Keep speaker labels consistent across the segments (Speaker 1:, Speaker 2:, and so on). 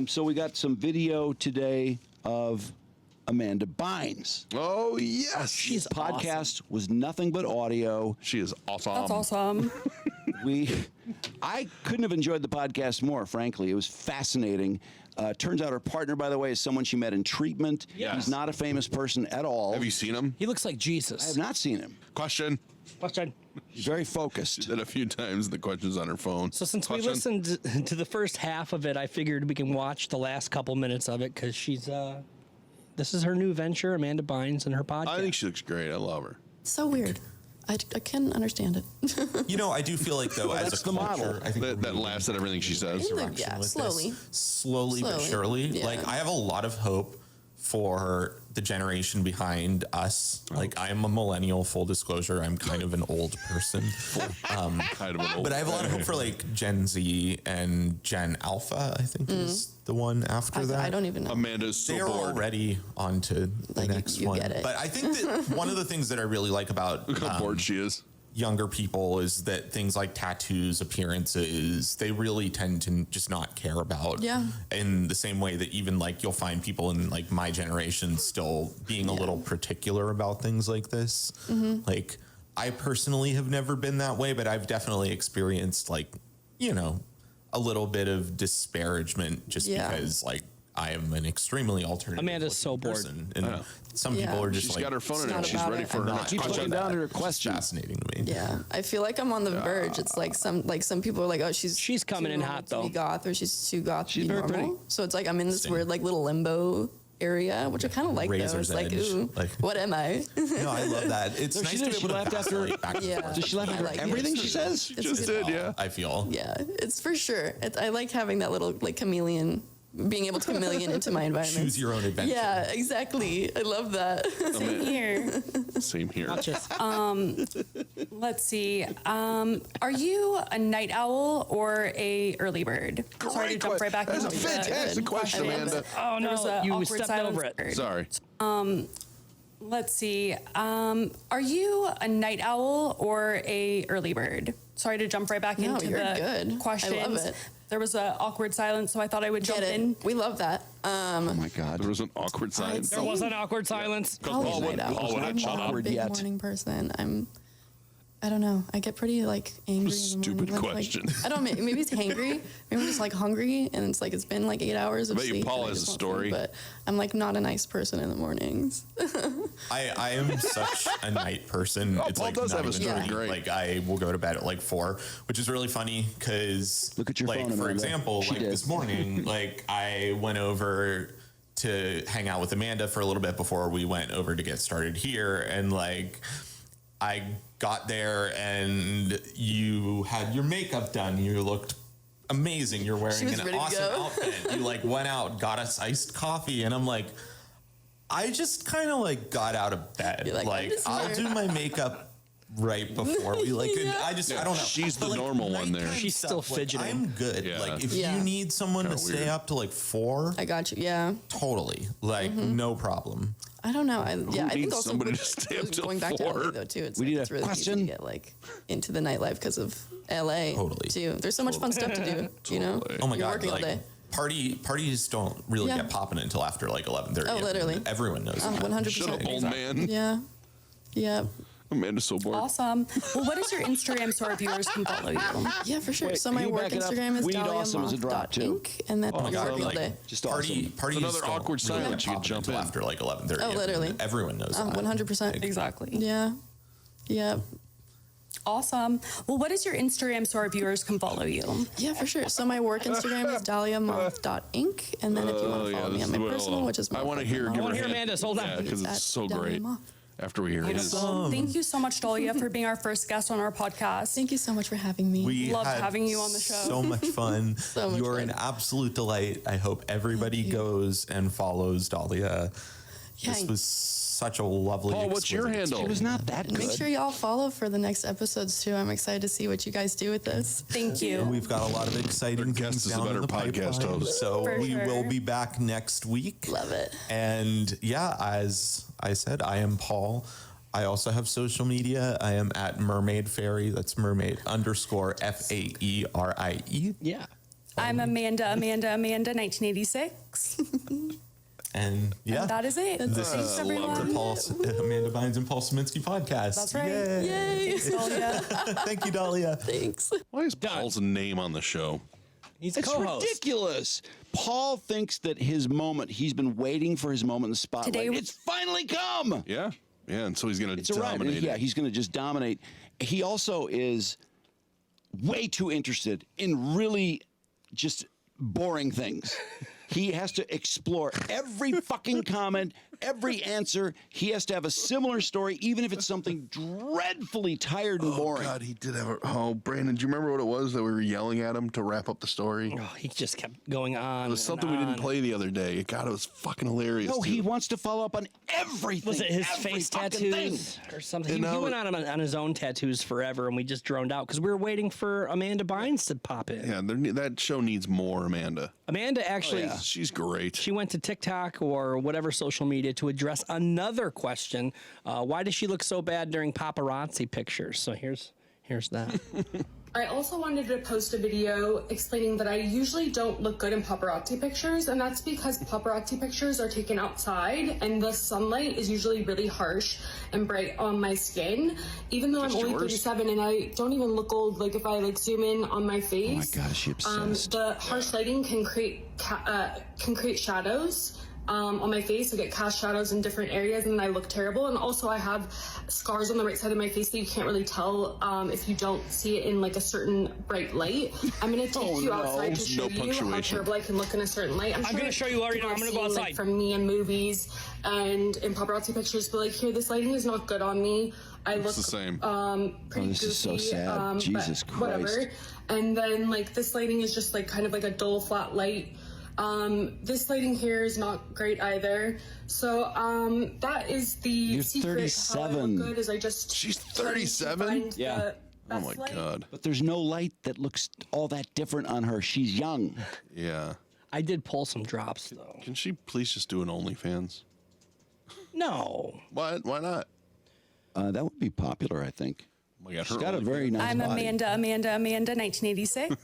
Speaker 1: So we got some video today of Amanda Bynes.
Speaker 2: Oh, yes.
Speaker 1: She's podcast was nothing but audio.
Speaker 2: She is awesome.
Speaker 3: That's awesome.
Speaker 1: I couldn't have enjoyed the podcast more, frankly. It was fascinating. Turns out her partner, by the way, is someone she met in treatment.
Speaker 2: Yes.
Speaker 1: He's not a famous person at all.
Speaker 2: Have you seen him?
Speaker 3: He looks like Jesus.
Speaker 1: I have not seen him.
Speaker 2: Question.
Speaker 1: He's very focused.
Speaker 2: She did a few times the questions on her phone.
Speaker 3: So since
Speaker 2: Question.
Speaker 3: we listened to the first half of it, I figured we can watch the last couple minutes of it because she's this is her new venture, Amanda Bynes, and her podcast.
Speaker 2: I think she looks great. I love her.
Speaker 4: So weird. I can't understand it.
Speaker 5: You know, I do feel like, though, as
Speaker 1: that's
Speaker 5: a
Speaker 1: the
Speaker 5: culture,
Speaker 1: model.
Speaker 5: I think
Speaker 2: That laughs at everything she says.
Speaker 4: Yeah, slowly.
Speaker 5: Slowly but
Speaker 4: Slowly,
Speaker 5: surely.
Speaker 4: yeah.
Speaker 5: Like, I have a lot of hope for the generation behind us. Like, I am a millennial, full disclosure. I'm kind of an old person.
Speaker 2: Kind of an old
Speaker 5: But I have a lot of hope for, like, Gen Z and Gen Alpha, I think is the one after that.
Speaker 4: I don't even know.
Speaker 2: Amanda's so
Speaker 5: They're
Speaker 2: bored.
Speaker 5: already on to the
Speaker 4: Like,
Speaker 5: next
Speaker 4: you
Speaker 5: one.
Speaker 4: get it.
Speaker 5: But I think that one of the things that I really like about
Speaker 2: Look how bored she is.
Speaker 5: younger people is that things like tattoos, appearances, they really tend to just not care about.
Speaker 4: Yeah.
Speaker 5: In the same way that even like you'll find people in like my generation still being a little particular about things like this. Like I personally have never been that way, but I've definitely experienced like, you know, a little bit of disparagement just because like I am an extremely alternative.
Speaker 3: Amanda's so bored.
Speaker 5: person. And some people are just
Speaker 2: She's
Speaker 5: like,
Speaker 2: got her phone in
Speaker 4: It's
Speaker 2: her.
Speaker 4: not
Speaker 2: She's
Speaker 4: about
Speaker 2: ready
Speaker 4: it.
Speaker 2: for her
Speaker 5: I'm
Speaker 2: next
Speaker 5: not
Speaker 1: Keep
Speaker 5: touching
Speaker 1: looking
Speaker 2: question.
Speaker 1: down at her
Speaker 5: It's
Speaker 1: question.
Speaker 5: fascinating to me.
Speaker 4: Yeah, I feel like I'm on the verge. It's like some people are like, oh, she's
Speaker 3: coming
Speaker 4: too
Speaker 3: in
Speaker 4: normal
Speaker 3: hot,
Speaker 4: to be
Speaker 3: though.
Speaker 4: goth, or she's too goth
Speaker 1: She's
Speaker 4: to be
Speaker 1: very
Speaker 4: normal.
Speaker 1: pretty.
Speaker 4: So it's like I'm in this weird like little limbo area, which I kind of like. Though
Speaker 5: Razor's
Speaker 4: it's like,
Speaker 5: edge.
Speaker 4: ooh,
Speaker 5: Like-
Speaker 4: what am I?
Speaker 5: No, I love that. It's
Speaker 1: No,
Speaker 5: nice
Speaker 1: she
Speaker 5: to
Speaker 1: did.
Speaker 5: be
Speaker 1: She
Speaker 5: able to
Speaker 1: laughed after-
Speaker 5: vacillate back and
Speaker 4: Yeah.
Speaker 5: forth.
Speaker 1: Does she laugh
Speaker 4: I
Speaker 1: after
Speaker 4: like it.
Speaker 1: everything she says?
Speaker 4: It's
Speaker 2: Just
Speaker 4: good.
Speaker 2: did, yeah.
Speaker 5: I feel.
Speaker 4: Yeah, it's for sure. I like having that little like chameleon, being able to chameleon into my environment.
Speaker 5: Choose your own adventure.
Speaker 4: Yeah, exactly. I love that.
Speaker 6: Same here.
Speaker 2: Same here.
Speaker 3: Not just
Speaker 6: Let's see. Are you a night owl or a early bird? Sorry to jump right back
Speaker 2: That's a
Speaker 6: into the
Speaker 2: fantastic question,
Speaker 4: I love
Speaker 2: Amanda.
Speaker 4: it.
Speaker 3: oh
Speaker 6: There was
Speaker 3: no,
Speaker 6: a
Speaker 3: you
Speaker 6: awkward
Speaker 3: stepped
Speaker 6: silence
Speaker 3: over it.
Speaker 6: there.
Speaker 2: Sorry.
Speaker 6: Let's see. Are you a night owl or a early bird? Sorry to jump right back
Speaker 4: No,
Speaker 6: into
Speaker 4: you're
Speaker 6: the
Speaker 4: good.
Speaker 6: questions.
Speaker 4: I love it.
Speaker 6: There was an awkward silence, so I thought I would
Speaker 4: Get
Speaker 6: jump
Speaker 4: it?
Speaker 6: in.
Speaker 4: We love that.
Speaker 1: Oh my God.
Speaker 2: There was an awkward silence.
Speaker 3: There was an awkward silence.
Speaker 4: Probably
Speaker 2: Paul would-
Speaker 4: night owl.
Speaker 2: Paul would have
Speaker 4: I'm
Speaker 2: shut
Speaker 4: not
Speaker 2: up.
Speaker 4: a big
Speaker 1: Yet.
Speaker 4: morning person. I don't know. I get pretty like angry.
Speaker 2: Stupid
Speaker 4: in the morning.
Speaker 2: question.
Speaker 4: Like, I don't. Maybe it's hangry. Maybe I'm just like hungry, and it's like it's been like 8 hours of
Speaker 2: I bet you
Speaker 4: sleep.
Speaker 2: Paul
Speaker 4: and I
Speaker 2: has
Speaker 4: just
Speaker 2: a
Speaker 4: want
Speaker 2: story.
Speaker 4: food, but I'm like not a nice person in the mornings.
Speaker 5: I am such a night person. It's
Speaker 2: Paul
Speaker 5: like
Speaker 2: does
Speaker 5: not
Speaker 2: have a
Speaker 5: even
Speaker 2: story.
Speaker 5: funny.
Speaker 2: Great.
Speaker 5: Like I will go to bed at like 4, which is really funny because
Speaker 1: Look at your
Speaker 5: like
Speaker 1: phone,
Speaker 5: for
Speaker 1: Amanda.
Speaker 5: example,
Speaker 1: She
Speaker 5: like
Speaker 1: did.
Speaker 5: this morning, like I went over to hang out with Amanda for a little bit before we went over to get started here, and like I got there and you had your makeup done. You looked amazing. You're wearing
Speaker 4: was
Speaker 5: an
Speaker 4: ready to
Speaker 5: awesome
Speaker 4: go.
Speaker 5: outfit. You like went out, got us iced coffee, and I'm like, I just kind of like got out of bed.
Speaker 4: You're like, I'm
Speaker 5: Like
Speaker 4: just
Speaker 5: I'll
Speaker 4: here.
Speaker 5: do my makeup right before we like.
Speaker 4: Yeah.
Speaker 5: I don't know.
Speaker 2: She's the
Speaker 5: But, like,
Speaker 2: normal one there.
Speaker 5: nighttime
Speaker 3: She's still
Speaker 5: stuff, like,
Speaker 3: fidgeting.
Speaker 5: I'm good.
Speaker 2: Yeah.
Speaker 5: Like if
Speaker 4: Yeah.
Speaker 5: you need someone to
Speaker 2: Kinda
Speaker 5: stay
Speaker 2: weird.
Speaker 5: up to like 4,
Speaker 4: I got you. Yeah.
Speaker 5: totally, like no problem.
Speaker 4: I don't know. I think
Speaker 2: needs
Speaker 4: also
Speaker 2: somebody
Speaker 4: with,
Speaker 2: to stay up till
Speaker 4: going back to
Speaker 2: 4?
Speaker 4: LA though too. It's
Speaker 1: We
Speaker 4: like,
Speaker 1: need
Speaker 4: it's
Speaker 1: a
Speaker 4: really
Speaker 1: question.
Speaker 4: easy to get like into the nightlife because of LA
Speaker 5: Totally.
Speaker 4: too. There's so much fun stuff to do. You know.
Speaker 2: Totally.
Speaker 5: Oh my
Speaker 4: You're
Speaker 5: god!
Speaker 4: working all
Speaker 5: Like
Speaker 4: day.
Speaker 5: parties don't really
Speaker 4: Yeah.
Speaker 5: get popping until after like 11:30.
Speaker 4: Oh, literally.
Speaker 5: Everyone knows. that.
Speaker 4: 100%.
Speaker 2: Shut up, old man.
Speaker 4: Yeah. Yeah.
Speaker 2: Amanda's so bored.
Speaker 6: Awesome. Well, what is your Instagram so our viewers can follow you?
Speaker 4: Yeah, for sure.
Speaker 1: Wait,
Speaker 4: so
Speaker 1: can
Speaker 4: my
Speaker 1: you
Speaker 4: work
Speaker 1: back it up?
Speaker 4: Instagram is
Speaker 1: We need awesome as a drop, too.
Speaker 4: dahlia.inc, and then
Speaker 5: Oh my
Speaker 4: I'm
Speaker 5: god!
Speaker 4: working all
Speaker 5: Like
Speaker 4: day.
Speaker 1: Just
Speaker 5: parties
Speaker 2: Another
Speaker 5: don't
Speaker 2: awkward
Speaker 5: really
Speaker 2: silence.
Speaker 5: get
Speaker 2: You could
Speaker 5: popping
Speaker 2: jump
Speaker 5: until
Speaker 2: in.
Speaker 5: after like 11:30.
Speaker 4: Oh, literally.
Speaker 5: Everyone knows that.
Speaker 4: 100%.
Speaker 6: Exactly.
Speaker 4: Yeah. Yeah.
Speaker 6: Awesome. Well, what is your Instagram so our viewers can follow you?
Speaker 4: Yeah, for sure. So my work Instagram is dahliamoth.inc, and then if you want to follow me on my personal, which is
Speaker 2: I want to hear.
Speaker 3: I wanna hear Amanda's. Hold on.
Speaker 2: Yeah, because
Speaker 4: It's
Speaker 2: it's
Speaker 4: at
Speaker 2: so
Speaker 4: Dahlia
Speaker 2: great.
Speaker 4: Moth.
Speaker 2: After we hear his.
Speaker 6: Thank you so much, Dahlia, for being our first guest on our podcast.
Speaker 4: Thank you so much for having me.
Speaker 5: We
Speaker 6: Loved
Speaker 5: had
Speaker 6: having you on the show.
Speaker 5: So much fun.
Speaker 4: So much
Speaker 5: You're
Speaker 4: fun.
Speaker 5: an absolute delight. I hope everybody goes and follows Dahlia. This
Speaker 4: Yeah.
Speaker 5: was such a lovely.
Speaker 2: Paul, what's your
Speaker 5: exquisite
Speaker 2: handle?
Speaker 1: It was not that
Speaker 4: Make
Speaker 1: good.
Speaker 4: sure y'all follow for the next episodes too. I'm excited to see what you guys do with this.
Speaker 6: Thank you.
Speaker 5: We've got a lot of exciting
Speaker 2: guest
Speaker 5: things
Speaker 2: is a
Speaker 5: down
Speaker 2: better
Speaker 5: in the
Speaker 2: podcast
Speaker 5: pipeline,
Speaker 2: host.
Speaker 5: So
Speaker 6: For
Speaker 5: we
Speaker 6: sure.
Speaker 5: will be back next week.
Speaker 4: Love it.
Speaker 5: And yeah, as I said, I am Paul. I also have social media. I am at Mermaid Fairy. That's mermaid_FAERIE.
Speaker 3: Yeah.
Speaker 6: I'm Amanda 1986.
Speaker 5: And yeah,
Speaker 6: And that is it.
Speaker 5: this
Speaker 6: Thanks,
Speaker 5: is
Speaker 6: everyone.
Speaker 5: the Amanda Bynes and Paul Szymanski podcast.
Speaker 6: That's right.
Speaker 4: Yay.
Speaker 6: Dahlia.
Speaker 5: Thank you, Dahlia.
Speaker 4: Thanks.
Speaker 2: Why is Paul's name on the show?
Speaker 3: He's a
Speaker 1: It's
Speaker 3: co-host.
Speaker 1: ridiculous. Paul thinks that his moment, he's been waiting for his moment in the spotlight.
Speaker 6: Today-
Speaker 1: It's finally come.
Speaker 2: Yeah. Yeah. And so he's going
Speaker 1: It's
Speaker 2: to
Speaker 1: a right.
Speaker 2: dominate.
Speaker 1: Yeah,
Speaker 2: it.
Speaker 1: he's going to just dominate. He also is way too interested in really just boring things. He has to explore every fucking comment, every answer. He has to have a similar story, even if it's something dreadfully tired and boring.
Speaker 2: God, he did have a. Oh, Brandon, do you remember what it was that we were yelling at him to wrap up the story?
Speaker 3: Oh, he just kept going on.
Speaker 2: It was something we didn't play the other day. God, it was fucking hilarious.
Speaker 1: No, he
Speaker 2: too.
Speaker 1: wants to follow up on everything.
Speaker 3: Was it his
Speaker 1: every
Speaker 3: face
Speaker 1: fucking
Speaker 3: tattoos
Speaker 1: thing.
Speaker 3: or something?
Speaker 2: And
Speaker 3: He
Speaker 2: now-
Speaker 3: went on his own tattoos forever, and we just droned out because we were waiting for Amanda Bynes to pop in.
Speaker 2: Yeah, that show needs more Amanda.
Speaker 3: Amanda actually,
Speaker 1: yeah.
Speaker 2: She's great.
Speaker 3: she went to TikTok or whatever social media to address another question. Why does she look so bad during paparazzi pictures? So here's that.
Speaker 7: I also wanted to post a video explaining that I usually don't look good in paparazzi pictures, and that's because paparazzi pictures are taken outside and the sunlight is usually really harsh and bright on my skin. Even though
Speaker 2: Just
Speaker 7: I'm only
Speaker 2: yours?
Speaker 7: 37 and I don't even look old, like if I zoom in on my face.
Speaker 1: Oh my God, is she obsessed?
Speaker 7: The harsh lighting can create shadows. On my face, I get cast shadows in different areas and I look terrible. And also I have scars on the right side of my face that you can't really tell if you don't see it in like a certain bright light. I'm going to take you outside to show
Speaker 2: No
Speaker 7: you how
Speaker 2: punctuation.
Speaker 7: terrible I can look in a certain light. I'm
Speaker 3: gonna show you, Laurie.
Speaker 7: people
Speaker 3: I'm
Speaker 7: have
Speaker 3: gonna go
Speaker 7: seen,
Speaker 3: outside.
Speaker 7: like, from me in movies and in paparazzi pictures, but like here, this lighting is not good on me. I look
Speaker 2: the same.
Speaker 7: pretty
Speaker 1: Oh, this is so
Speaker 7: goofy,
Speaker 1: sad. Jesus
Speaker 7: but whatever.
Speaker 1: Christ.
Speaker 7: And then like this lighting is just like kind of like a dull flat light. This lighting here is not great either. So that is the
Speaker 1: You're
Speaker 7: secret. How I
Speaker 1: 37.
Speaker 7: look good is I just
Speaker 2: She's
Speaker 7: try to
Speaker 2: 37?
Speaker 7: find
Speaker 1: Yeah.
Speaker 7: the
Speaker 2: Oh
Speaker 7: best
Speaker 2: my
Speaker 7: light.
Speaker 2: God.
Speaker 1: But there's no light that looks all that different on her. She's young.
Speaker 2: Yeah.
Speaker 3: I did pull some drops though.
Speaker 2: Can she please just do an OnlyFans?
Speaker 3: No.
Speaker 2: What? Why not?
Speaker 1: That would be popular, I think.
Speaker 2: Oh my God,
Speaker 1: She's
Speaker 2: her
Speaker 1: got a
Speaker 2: OnlyFans.
Speaker 1: very nice
Speaker 6: I'm
Speaker 1: body.
Speaker 6: Amanda 1986.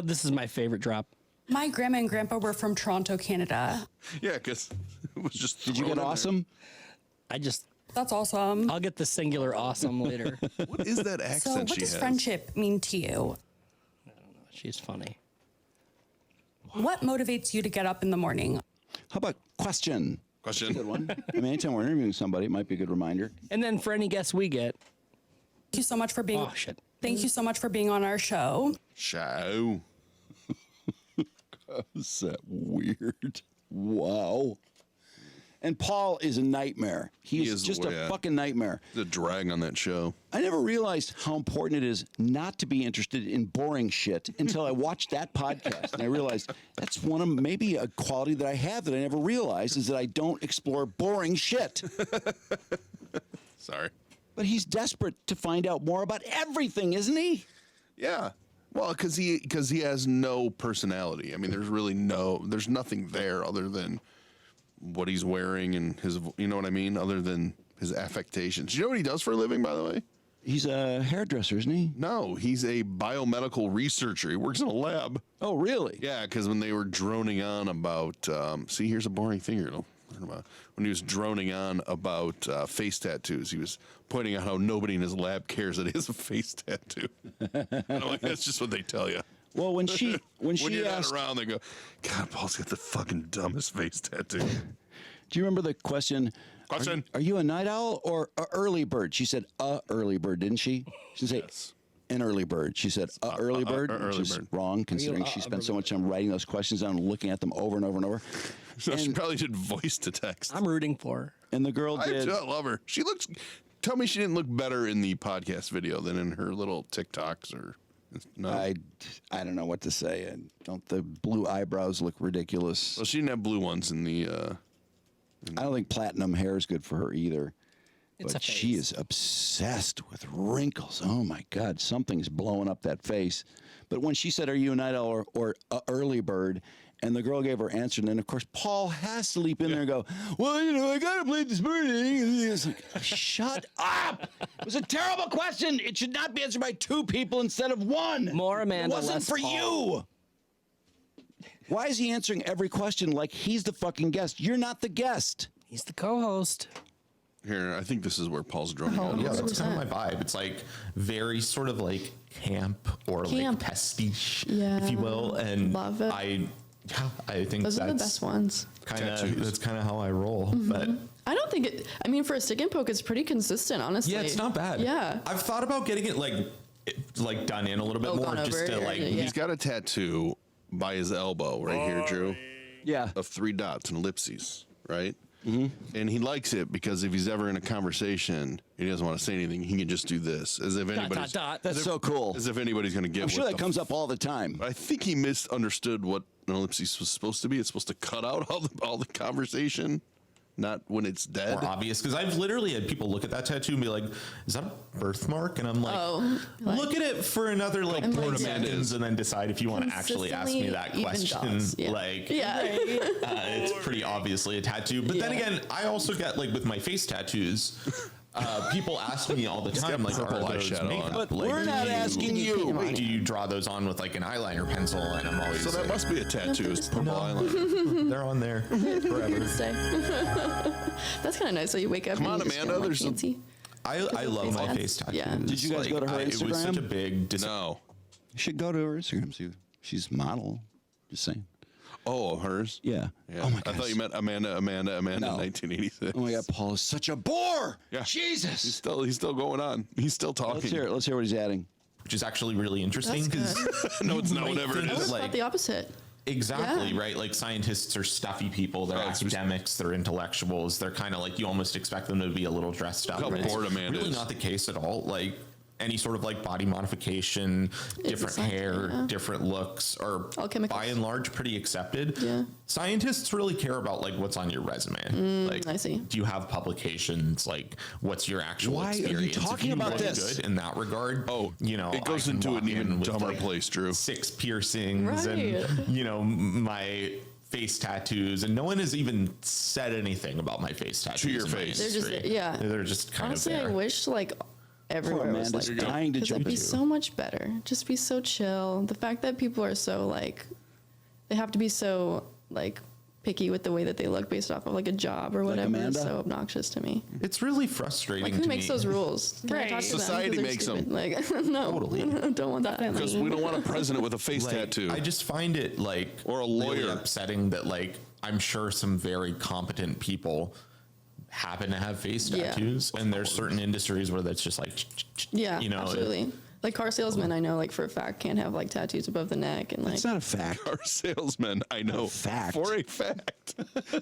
Speaker 3: This is my favorite drop.
Speaker 6: My grandma and grandpa were from Toronto, Canada.
Speaker 2: Yeah, because it was just.
Speaker 1: Did you
Speaker 2: thrown
Speaker 1: get
Speaker 2: in there.
Speaker 1: awesome?
Speaker 6: That's awesome.
Speaker 3: I'll get the singular awesome later.
Speaker 2: What is that
Speaker 6: So,
Speaker 2: accent
Speaker 6: what
Speaker 2: she
Speaker 6: does
Speaker 2: has?
Speaker 6: friendship mean to you?
Speaker 3: She's funny.
Speaker 6: What motivates you to get up in the morning?
Speaker 1: How about question?
Speaker 2: Question.
Speaker 1: Good one. I mean, anytime we're interviewing somebody, it might be a good reminder.
Speaker 3: And then for any guests we get,
Speaker 6: Thank you so much for being.
Speaker 3: oh shit.
Speaker 6: Thank you so much for being on our show.
Speaker 2: Show.
Speaker 1: Is that weird? Wow. And Paul is a nightmare. He is just a
Speaker 2: yeah.
Speaker 1: fucking nightmare.
Speaker 2: The drag on that show.
Speaker 1: I never realized how important it is not to be interested in boring shit until I watched that podcast. And I realized that's one of maybe a quality that I have that I never realized is that I don't explore boring shit.
Speaker 2: Sorry.
Speaker 1: But he's desperate to find out more about everything, isn't he?
Speaker 2: Yeah. Well, because he has no personality. I mean, there's nothing there other than what he's wearing and his, you know what I mean? Other than his affectations. Do you know what he does for a living, by the way?
Speaker 1: He's a hairdresser, isn't he?
Speaker 2: No, he's a biomedical researcher. He works in a lab.
Speaker 1: Oh, really?
Speaker 2: Yeah, because when they were droning on about, see, here's a boring thing you're going to learn about. When he was droning on about face tattoos, he was pointing out how nobody in his lab cares that he has a face tattoo. I'm like, that's just what they tell you.
Speaker 1: Well, when she
Speaker 2: When
Speaker 1: she
Speaker 2: you're
Speaker 1: asked,
Speaker 2: not around, they go, God, Paul's got the fucking dumbest face tattoo.
Speaker 1: do you remember the question?
Speaker 2: Question.
Speaker 1: Are you a night owl or a early bird? She said a early bird, didn't she? She didn't say an early bird. She said a early bird,
Speaker 2: early
Speaker 1: which is
Speaker 2: bird.
Speaker 1: wrong considering she spent so much time writing those questions down and looking at them over and over and over.
Speaker 2: So she probably did voice to text.
Speaker 3: I'm rooting for her.
Speaker 1: And the girl
Speaker 2: I
Speaker 1: did.
Speaker 2: love her. She looks. Tell me she didn't look better in the podcast video than in her little TikToks or. No.
Speaker 1: I don't know what to say. And don't the blue eyebrows look ridiculous?
Speaker 2: Well, she didn't have blue ones in the.
Speaker 1: I don't think platinum hair is good for her either.
Speaker 3: It's
Speaker 1: but
Speaker 3: a
Speaker 1: she
Speaker 3: face.
Speaker 1: is obsessed with wrinkles. Oh my God, something's blowing up that face. But when she said, "Are you a night owl or a early bird?" and the girl gave her answer, and then of course Paul has to leap in there and go, "Well, you know, I gotta play this morning." And it's like, shut up! It was a terrible question. It should not be answered by two people instead of one.
Speaker 3: More Amanda,
Speaker 1: It wasn't
Speaker 3: less
Speaker 1: for
Speaker 3: Paul.
Speaker 1: you. Why is he answering every question like he's the fucking guest? You're not the guest.
Speaker 3: He's the co-host.
Speaker 2: Here, I think this is where Paul's droning on.
Speaker 5: Yeah, that's
Speaker 4: 100%.
Speaker 5: kind of my vibe. It's like very sort of like camp or
Speaker 4: Camp.
Speaker 5: like pastiche,
Speaker 4: Yeah.
Speaker 5: if you will. And
Speaker 4: Love it.
Speaker 5: I think
Speaker 4: Those are the
Speaker 5: that's
Speaker 4: best ones.
Speaker 5: that's kind of how I roll. But
Speaker 4: I don't think it. I mean, for a stick and poke, it's pretty consistent, honestly.
Speaker 5: yeah, it's not bad.
Speaker 4: Yeah.
Speaker 5: I've thought about getting it like done in a little bit
Speaker 4: Oh,
Speaker 5: more,
Speaker 4: gone
Speaker 5: just
Speaker 4: over,
Speaker 5: to like.
Speaker 4: yeah.
Speaker 2: He's got a tattoo by his elbow right here, Drew,
Speaker 1: Yeah.
Speaker 2: of 3 dots and ellipses, right? And he likes it because if he's ever in a conversation, he doesn't want to say anything. He can just do this, as if anybody's
Speaker 1: That's so cool.
Speaker 2: as if anybody's going to get.
Speaker 1: I'm sure
Speaker 2: what
Speaker 1: that
Speaker 2: the
Speaker 1: comes up all the time.
Speaker 2: I think he misunderstood what an ellipsis was supposed to be. It's supposed to cut out all the conversation, not when it's dead.
Speaker 5: More obvious, because I've literally had people look at that tattoo and be like, "Is that a birthmark?" And I'm like, "Look at it for another like
Speaker 4: I'm
Speaker 5: 4
Speaker 4: like,
Speaker 5: seconds, and then decide if you want to actually ask me that
Speaker 4: Consistently
Speaker 5: question."
Speaker 4: even dots, yeah.
Speaker 5: Like,
Speaker 4: Yeah.
Speaker 5: it's pretty obviously a tattoo. But then
Speaker 4: Yeah.
Speaker 5: again, I also get like with my face tattoos, people ask me all the time, like,
Speaker 2: purple
Speaker 5: "Are those
Speaker 2: eyeshadow on.
Speaker 5: makeup?"
Speaker 1: But
Speaker 5: Like,
Speaker 1: we're
Speaker 5: do
Speaker 1: not
Speaker 5: you-
Speaker 1: asking you.
Speaker 4: Wait.
Speaker 5: Do you draw those on with like an eyeliner pencil? And I'm always
Speaker 2: So that
Speaker 5: like,
Speaker 2: must be a tattoo. It's purple eyeliner.
Speaker 5: they're on there forever.
Speaker 4: Stay. That's kind of nice. So you wake up.
Speaker 2: Come
Speaker 4: and
Speaker 2: on,
Speaker 4: you just
Speaker 2: Amanda,
Speaker 4: feel, like,
Speaker 2: there's some-
Speaker 4: fancy.
Speaker 5: I love
Speaker 4: face
Speaker 5: my
Speaker 4: tats.
Speaker 5: face tattoos.
Speaker 4: Yeah.
Speaker 1: Did you guys go to her
Speaker 5: It was such a
Speaker 1: Instagram?
Speaker 5: big
Speaker 2: No.
Speaker 1: You should go to her Instagram. See, she's model. Just saying.
Speaker 2: Oh, hers?
Speaker 1: Yeah.
Speaker 2: Yeah.
Speaker 1: Oh my
Speaker 2: I
Speaker 1: god.
Speaker 2: thought you meant Amanda
Speaker 1: No.
Speaker 2: in 1986.
Speaker 1: Oh my god, Paul is such a bore.
Speaker 2: Yeah.
Speaker 1: Jesus.
Speaker 2: He's still going on. He's still talking.
Speaker 1: Let's hear it. Let's hear what he's adding.
Speaker 5: which is actually really interesting
Speaker 4: That's
Speaker 5: because
Speaker 2: No, it's not whatever it
Speaker 4: I
Speaker 2: is.
Speaker 4: was
Speaker 5: like-
Speaker 4: thought the opposite.
Speaker 5: exactly
Speaker 4: Yeah.
Speaker 5: right. Like scientists are stuffy people. They're
Speaker 2: Oh, it's-
Speaker 5: academics. They're intellectuals. They're kind of like you almost expect them to be a little dressed up.
Speaker 2: How
Speaker 5: but it's
Speaker 2: bored Amanda
Speaker 5: really
Speaker 2: is.
Speaker 5: not the case at all. Like any sort of like body modification, different
Speaker 4: exactly,
Speaker 5: hair,
Speaker 4: yeah.
Speaker 5: different looks are
Speaker 4: All chemicals.
Speaker 5: by and large pretty accepted.
Speaker 4: Yeah.
Speaker 5: Scientists really care about like what's on your resume. Like,
Speaker 4: I see.
Speaker 5: do you have publications? Like, what's your actual
Speaker 1: Why are you
Speaker 5: experience? If
Speaker 1: talking about
Speaker 5: look
Speaker 1: this?
Speaker 5: Good in that regard.
Speaker 2: Oh,
Speaker 5: you know,
Speaker 2: it goes
Speaker 5: I can
Speaker 2: into
Speaker 5: walk
Speaker 2: an even
Speaker 5: in with,
Speaker 2: dumber
Speaker 5: like,
Speaker 2: place, Drew.
Speaker 5: 6 piercings
Speaker 4: Right.
Speaker 5: and you know my face tattoos, and no one has even said anything about my face tattoos
Speaker 2: your
Speaker 5: in my
Speaker 2: face.
Speaker 4: They're just
Speaker 5: industry.
Speaker 4: yeah.
Speaker 5: They're just kind
Speaker 4: Honestly,
Speaker 5: of there.
Speaker 4: I wish like everywhere was
Speaker 1: Amanda's
Speaker 4: like
Speaker 1: dying to
Speaker 4: 'cause
Speaker 1: jump
Speaker 4: it'd be
Speaker 1: into.
Speaker 4: so much better. Just be so chill. The fact that people are so like, they have to be so like picky with the way that they look based off of like a job or whatever
Speaker 1: Amanda?
Speaker 4: is so obnoxious to me.
Speaker 5: It's really frustrating.
Speaker 4: Like who
Speaker 5: to
Speaker 4: makes
Speaker 5: me.
Speaker 4: those rules? Can I
Speaker 6: Right.
Speaker 4: talk to them?
Speaker 2: Society
Speaker 4: 'Cause they're
Speaker 2: makes them.
Speaker 4: stupid? Like no,
Speaker 5: Totally.
Speaker 4: I don't want that.
Speaker 2: Because we don't want a president with a face
Speaker 5: Like,
Speaker 2: tattoo.
Speaker 5: I just find it like
Speaker 2: Or a
Speaker 5: really
Speaker 2: lawyer.
Speaker 5: upsetting that like I'm sure some very competent people happen to have face
Speaker 4: Yeah.
Speaker 5: tattoos, and there's certain industries where that's just like
Speaker 4: Yeah,
Speaker 5: you know,
Speaker 4: absolutely. Like car salesmen, I know, like for a fact, can't have like tattoos above the neck and like.
Speaker 1: It's not a fact.
Speaker 2: Our salesman, I know.
Speaker 1: fact.
Speaker 2: For a fact.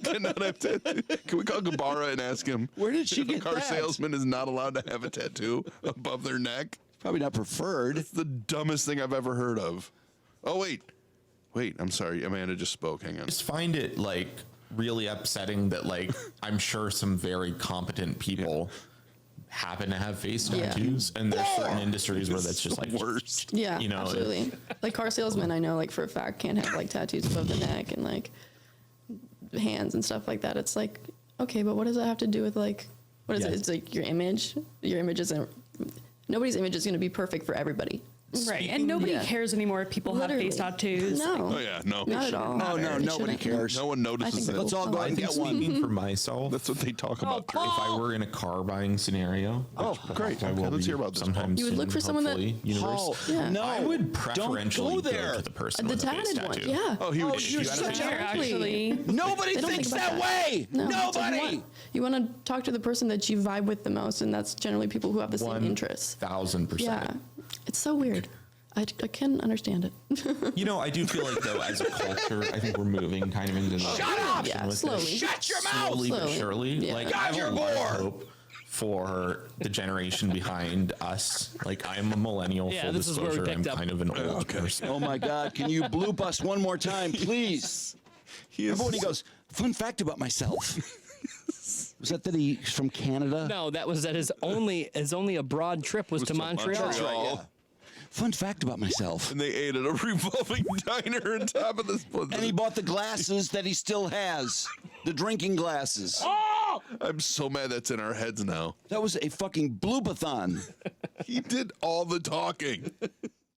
Speaker 2: Cannot have tattoo. Can we call Gabara and ask him?
Speaker 1: Where did she
Speaker 2: if
Speaker 1: get
Speaker 2: a car
Speaker 1: that?
Speaker 2: salesman is not allowed to have a tattoo above their neck?
Speaker 1: Probably not preferred.
Speaker 2: It's the dumbest thing I've ever heard of. Oh, wait. I'm sorry. Amanda just spoke. Hang on.
Speaker 5: just find it like really upsetting that like I'm sure some very competent people happen to have face
Speaker 4: Yeah.
Speaker 5: tattoos, and there's certain industries where that's just like
Speaker 2: worst.
Speaker 4: Yeah,
Speaker 5: you know,
Speaker 4: absolutely. Like car salesmen, I know, like for a fact, can't have like tattoos above the neck and like hands and stuff like that. It's like, okay, but what does that have to do with like, what is
Speaker 5: Yeah.
Speaker 4: it? It's like your image. Your image isn't. Nobody's image is going to be perfect for everybody.
Speaker 6: Right. And nobody
Speaker 4: Yeah.
Speaker 6: cares anymore if people
Speaker 4: Literally.
Speaker 6: have face tattoos.
Speaker 4: No.
Speaker 2: Oh, yeah. No.
Speaker 4: Not at all.
Speaker 1: Oh no,
Speaker 4: They
Speaker 1: nobody
Speaker 4: shouldn't.
Speaker 1: cares.
Speaker 2: No one notices
Speaker 4: think
Speaker 2: it.
Speaker 4: so.
Speaker 1: Let's all go out
Speaker 5: I
Speaker 1: and
Speaker 5: think
Speaker 1: get one.
Speaker 5: speaking for myself,
Speaker 2: That's what they talk about.
Speaker 5: if I were in a car buying scenario,
Speaker 2: Oh, great.
Speaker 5: I
Speaker 2: Okay,
Speaker 5: will
Speaker 2: let's
Speaker 5: be
Speaker 2: hear about this,
Speaker 5: sometime
Speaker 4: You would look
Speaker 5: soon,
Speaker 4: for someone that-
Speaker 5: hopefully, universe.
Speaker 1: Paul,
Speaker 4: Yeah.
Speaker 1: no,
Speaker 5: I would
Speaker 1: don't
Speaker 5: preferentially
Speaker 1: go
Speaker 5: go
Speaker 1: there.
Speaker 5: to the person
Speaker 4: The
Speaker 5: with a face
Speaker 4: tatted one,
Speaker 5: tattoo.
Speaker 4: yeah.
Speaker 2: Oh, he would.
Speaker 1: you're
Speaker 5: you gotta
Speaker 1: such
Speaker 5: be-
Speaker 1: a
Speaker 6: Actually,
Speaker 1: Nobody
Speaker 4: They don't
Speaker 1: thinks
Speaker 4: think
Speaker 1: that
Speaker 4: about
Speaker 1: way.
Speaker 4: No, it's like
Speaker 1: Nobody.
Speaker 4: you want to talk to the person that you vibe with the most, and that's generally people who have the same interests.
Speaker 5: 1000%.
Speaker 4: Yeah, it's so weird. I can understand it.
Speaker 5: You know, I do feel like though, as a culture, I think we're moving kind of into the
Speaker 1: Shut up!
Speaker 4: Yeah,
Speaker 5: with
Speaker 4: slowly.
Speaker 5: this.
Speaker 1: Shut your mouth!
Speaker 5: Slowly but
Speaker 4: Slowly.
Speaker 5: surely.
Speaker 4: Yeah.
Speaker 5: Like
Speaker 1: God,
Speaker 5: I have
Speaker 1: you're
Speaker 5: a lot of
Speaker 1: bored.
Speaker 5: hope for the generation behind us. Like I am a millennial.
Speaker 3: Yeah,
Speaker 5: full
Speaker 3: this is where we
Speaker 5: disclosure,
Speaker 3: picked
Speaker 5: I'm
Speaker 3: up.
Speaker 5: kind of an old person.
Speaker 1: Oh my God! Can you bloop us one more time, please? Remember when he goes, "Fun fact about myself." Was that he's from Canada?
Speaker 3: No, that was that his only abroad trip was to Montreal.
Speaker 1: That's right. Yeah. Fun fact about myself.
Speaker 2: And they ate at a revolving diner on top of this.
Speaker 1: And he bought the glasses that he still has, the drinking glasses.
Speaker 2: I'm so mad that's in our heads now.
Speaker 1: That was a fucking bloopathon.
Speaker 2: He did all the talking.